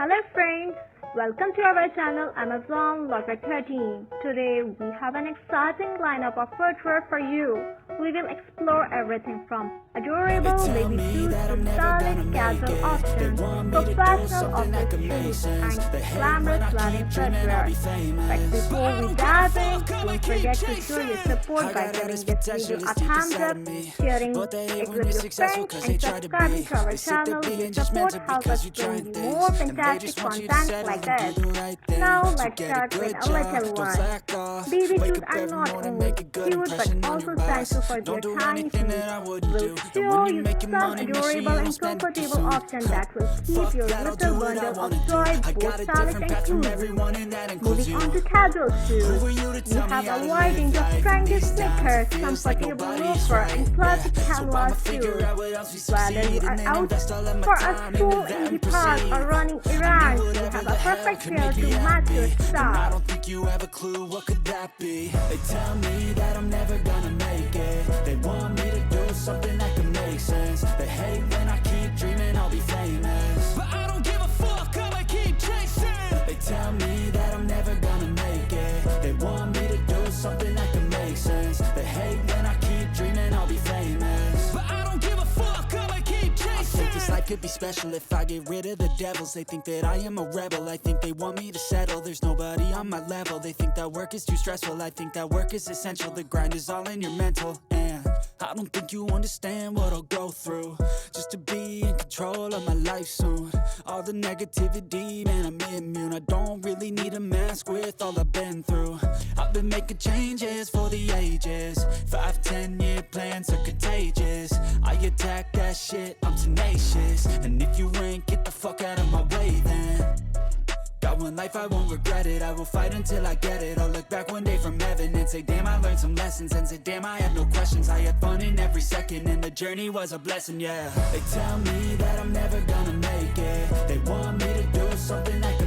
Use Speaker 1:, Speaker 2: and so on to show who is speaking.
Speaker 1: Hello friends, welcome to our channel Amazon Locker 13. Today we have an exciting lineup of footwear for you. We will explore everything from adorable baby shoes to stylish casual options, professional office shoes, and glamorous wedding footwear. But before we dive in, don't forget to show your support by giving this video a thumbs up, sharing it with your friends, and subscribing to our channel. Your support helps us bring you more fantastic content like this. Now let's start with a little one. Baby shoes are not only cute but also essential for their tiny feet. We'll show you some adorable and comfortable options that will keep your little bundle of joy both stylish and cool. Moving on to casual shoes, we have a wide range of trendy sneakers, comfortable loafer, and classic canvas shoes. Whether you are out for a stroll in the park or running errands, we have a perfect pair to match your style.
Speaker 2: I don't think you have a clue, what could that be? They tell me that I'm never gonna make it. They want me to do something that can make sense. They hate when I keep dreaming I'll be famous, but I don't give a fuck, I'ma keep chasing. They tell me that I'm never gonna make it. They want me to do something that can make sense. They hate when I keep dreaming I'll be famous, but I don't give a fuck, I'ma keep chasing. I think this life could be special if I get rid of the devils. They think that I am a rebel, I think they want me to settle. There's nobody on my level. They think that work is too stressful, I think that work is essential. The grind is all in your mental, and I don't think you understand what I'll go through just to be in control of my life soon. All the negativity, man, I'm immune. I don't really need a mask with all I've been through. I've been making changes for the ages. 5-10 year plans are contagious. I attack that shit, I'm tenacious. And if you ain't, get the fuck out of my way then. Got one life, I won't regret it. I will fight until I get it. I'll look back one day from heaven and say, damn, I learned some lessons. And say, damn, I had no questions. I had fun in every second, and the journey was a blessing, yeah. They tell me that I'm never gonna make it. They want me to do something that